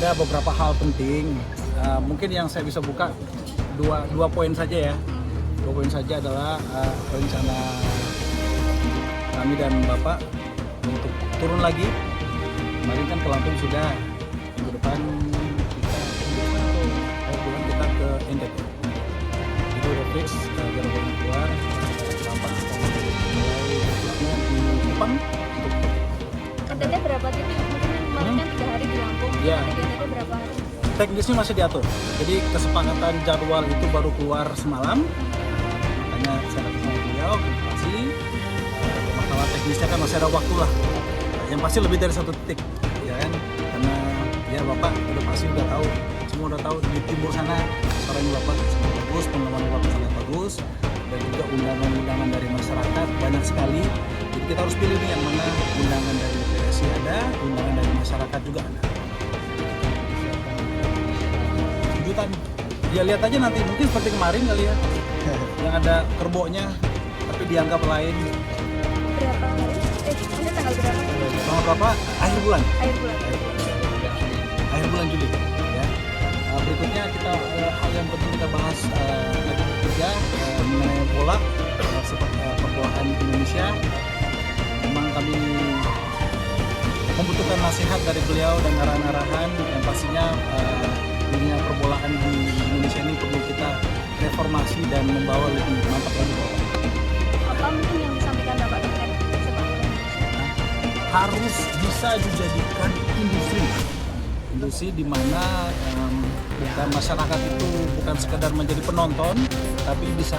ada beberapa hal penting. Mungkin yang saya bisa buka dua poin saja ya. 2 poin saja adalah rencana kami dan Bapak untuk turun lagi. Kemarin kan ke Lampung sudah, minggu depan kita ke NTT. Jadi udah fix, biar banyak keluar. Bapak mulai di Kupang. NTT berapa titik? Mungkin kemarin kan 3 hari di Lampung. Iya. NTT berapa hari? Teknisnya masih diatur. Jadi kesepakatan jadwal itu baru keluar semalam. Makanya saya datang sama beliau, konfirmasi. Masalah teknisnya kan masih ada waktu lah. Yang pasti lebih dari 1 titik, ya kan? Karena ya Bapak udah pasti udah tahu, semua udah tahu di timur sana suaranya Bapak sangat bagus, pengalaman Bapak sangat bagus, dan juga undangan-undangan dari masyarakat banyak sekali. Jadi kita harus pilih nih yang mana undangan dari PSI ada, undangan dari masyarakat juga ada. Kejutan, ya lihat aja nanti, mungkin seperti kemarin kali ya, yang ada kerboknya tapi dianggap lain. Berapa hari? Ini tanggal berapa? Tanggal berapa? Akhir bulan. Akhir bulan. Akhir bulan Juli ya. Berikutnya kita hal yang penting kita bahas lagi ketiga mengenai bola, seperti perbolaan Indonesia. Memang kami membutuhkan nasihat dari beliau dan arahan-arahan yang pastinya dunia perbolaan di Indonesia ini perlu kita reformasi dan membawa lebih mantap lagi. Apa mungkin yang disampaikan Bapak terkait sepak bola Indonesia? Harus bisa dijadikan industri di mana bukan masyarakat itu bukan sekedar menjadi penonton, tapi bisa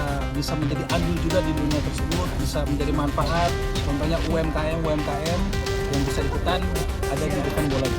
menjadi andil juga di dunia tersebut, bisa menjadi manfaat. Contohnya UMKM yang bisa ikutan ada di depan bola.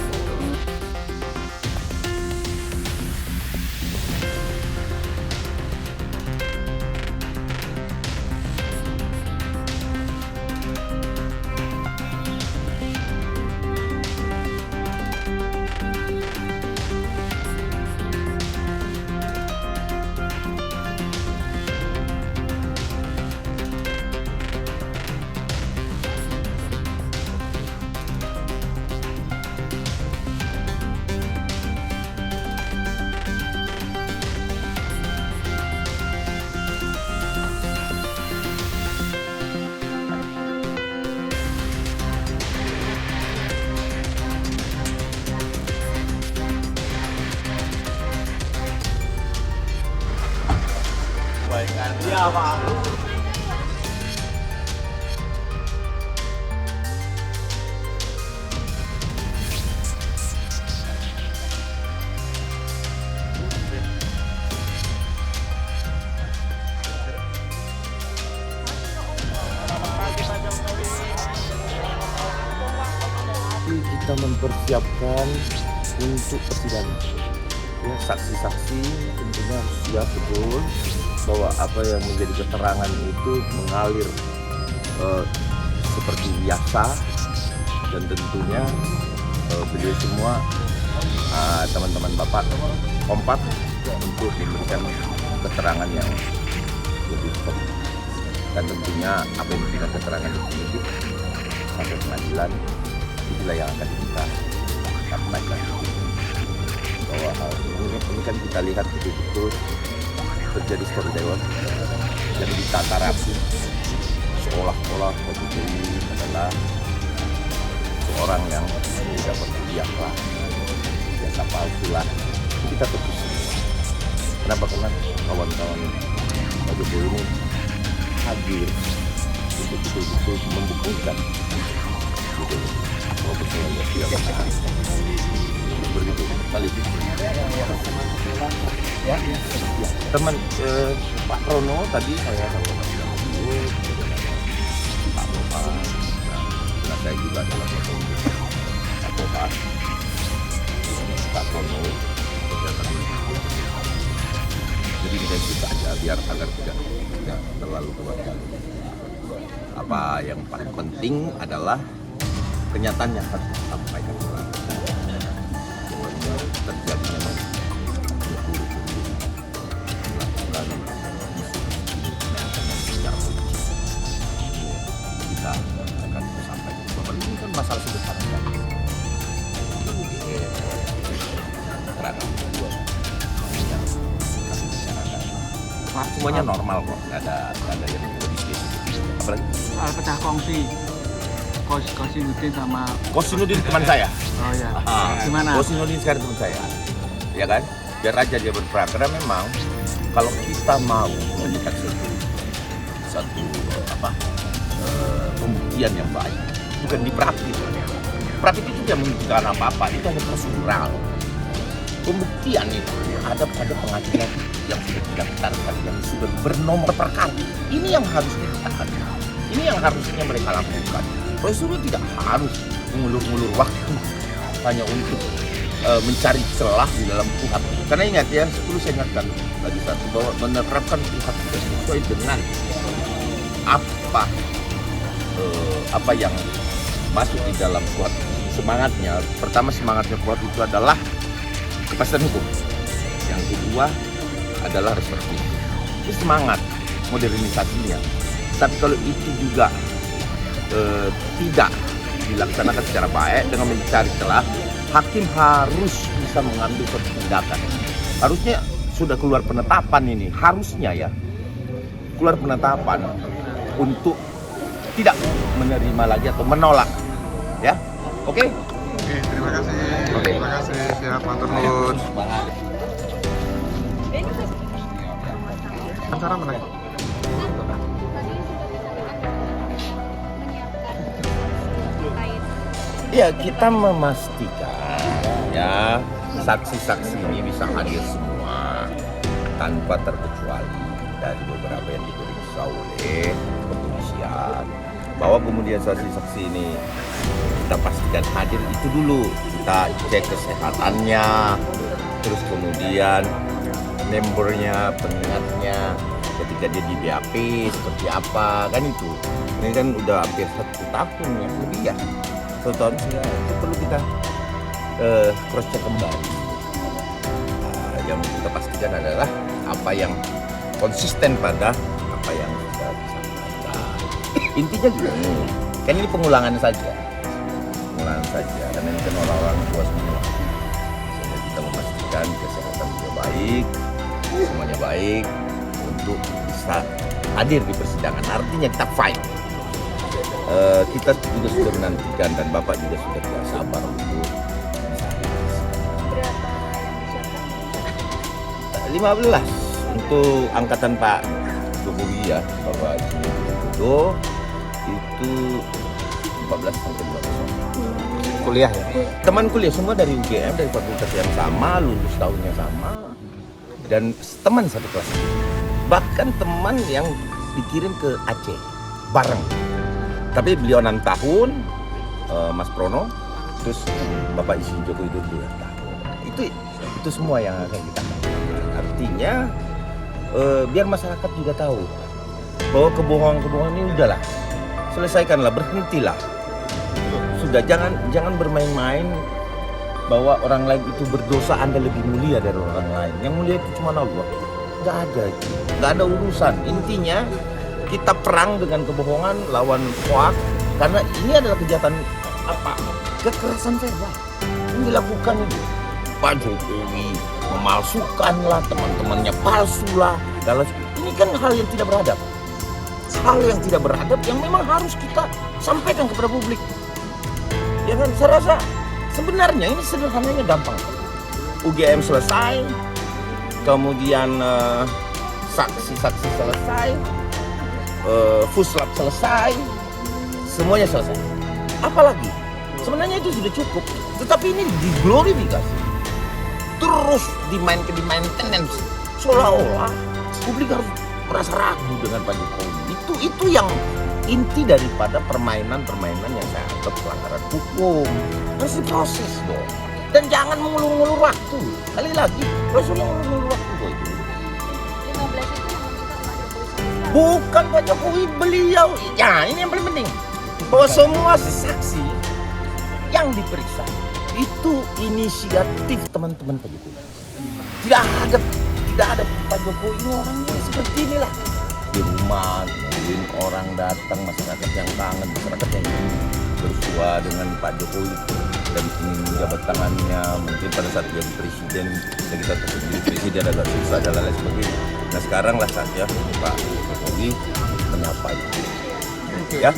Iya Pak. Kita mempersiapkan untuk persidangan. Ya, saksi-saksi tentunya harus siap betul bahwa apa yang menjadi keterangan itu mengalir seperti biasa, dan tentunya beliau semua teman-teman Bapak kompak untuk memberikan keterangan yang lebih tepat, dan tentunya apa yang memberikan keterangan itu sampai pengadilan itulah yang akan kita sampaikan bahwa ini kan kita lihat betul-betul terjadi story dewan yang ditata rapi seolah-olah Pak Jokowi adalah seorang yang tidak berpihak lah, biasa palsu lah. Kita terus kenapa? Karena kawan-kawan Pak Jokowi ini hadir untuk betul-betul membuktikan gitu profesionalnya tidak benar. Begitu kali itu. Ya. Teman Pak Rono tadi saya sama dulu Pak Bapak, nah saya juga adalah Pak Bapak, Pak Rono. Jadi intensif saja biar agar tidak terlalu kuat. Apa yang paling penting adalah kenyataannya harus disampaikan orang. Terjadi memang melakukan secara politis. Kita akan sampaikan bahwa ini kan masalah sederhana. Semuanya normal kok, nggak ada yang lebih spesifik. Apalagi Soal pecah kongsi. Kosinudin sama Kosinudin teman saya. oh ya. Gimana? Kosinudin sekarang teman saya, ya kan? Biar aja dia berperan. Karena memang kalau kita mau melihat satu pembuktian yang baik, bukan di Prapi. Prapi itu tidak menunjukkan apa-apa, itu hanya prosedural. Pembuktian itu ada pengadilan yang sudah didaftarkan, yang sudah bernomor perkara. Ini yang harusnya ditahan. Ini yang harusnya mereka lakukan. Prosedur tidak harus mengulur-ulur waktu hanya untuk mencari celah di dalam KUHP. Karena ingat ya, perlu saya ingatkan lagi satu, bahwa menerapkan KUHP sesuai dengan apa yang masuk di dalam KUHP. Semangatnya, pertama semangatnya KUHP itu adalah kepastian hukum. Yang kedua adalah restoratif. Itu semangat modernisasinya. Tapi kalau itu juga tidak dilaksanakan secara baik dengan mencari celah, hakim harus bisa mengambil suatu tindakan. Harusnya sudah keluar penetapan ini, harusnya ya keluar penetapan untuk tidak menerima lagi atau menolak, ya. Oke? Oke, terima kasih. Terima kasih, siap, matur nuwun. Acara mana? Ya, kita memastikan ya saksi-saksi ini bisa hadir semua tanpa terkecuali dari beberapa yang diperiksa oleh kepolisian. Bahwa kemudian saksi-saksi ini kita pastikan hadir itu dulu, kita cek kesehatannya, terus kemudian membernya, pengingatnya ketika dia di BAP seperti apa, kan itu. Ini kan udah hampir 1 tahun ya, lebih ya. 1 tahun itu perlu kita cross check kembali. Yang kita pastikan adalah apa yang konsisten pada apa yang sudah disampaikan. Intinya gini, kan ini pengulangan saja, dan ini kan orang-orang tua semua. Sehingga kita memastikan kesehatan juga baik, semuanya baik untuk bisa hadir di persidangan. Artinya kita fight. Kita juga sudah menantikan dan Bapak juga sudah tidak sabar untuk bisa hadir. Berapa yang disiapkan? 15 untuk angkatan Pak Jokowi ya, Bapak Jokowi itu 14 sampai 15 kuliah ya. Teman kuliah semua dari UGM, dari fakultas yang sama, lulus tahunnya sama, dan teman satu kelas. Bahkan teman yang dikirim ke Aceh bareng. Tapi beliau 6 tahun, Mas Prono, terus Bapak Isi Joko Widodo 2 tahun. Itu semua yang akan kita lakukan. Artinya biar masyarakat juga tahu bahwa kebohongan-kebohongan ini udahlah, selesaikanlah, berhentilah. Sudah jangan bermain-main bahwa orang lain itu berdosa, Anda lebih mulia dari orang lain. Yang mulia itu cuma Allah. Nggak ada itu, nggak ada urusan. Intinya kita perang dengan kebohongan, lawan hoax, karena ini adalah kejahatan kekerasan verbal yang dilakukan itu. Pak Jokowi memalsukan lah, teman-temannya palsu lah, ini kan hal yang tidak beradab. Hal yang tidak beradab yang memang harus kita sampaikan kepada publik. Ya kan, saya rasa sebenarnya ini sederhananya gampang. UGM selesai, kemudian saksi-saksi selesai, Fuslap selesai, semuanya selesai. Apalagi? Sebenarnya itu sudah cukup. Tetapi ini diglorifikasi, terus dimainkan, seolah-olah publik harus merasa ragu dengan Pak Jokowi. Itu yang inti daripada permainan yang saya anggap pelanggaran hukum. Harus diproses dong. Dan jangan mengulur-ulur waktu. Kali lagi, proses mengulur-ulur waktu kok itu. 15 itu yang meminta Pak Jokowi sama Bukan Pak Jokowi, beliau. Ya, ini yang paling penting. Bahwa semua saksi yang diperiksa itu inisiatif teman-teman Pak Jokowi. Tidak ada Pak Jokowi, ini orangnya seperti inilah. Di rumah, mungkin orang datang, masyarakat yang kangen, masyarakat yang ini. bersua dengan Pak Jokowi dan ingin menjabat tangannya, mungkin pada saat jadi presiden dan kita jadi presiden agak susah dan lain sebagainya. Nah sekarang lah saatnya Pak Jokowi menyapa itu. Ya.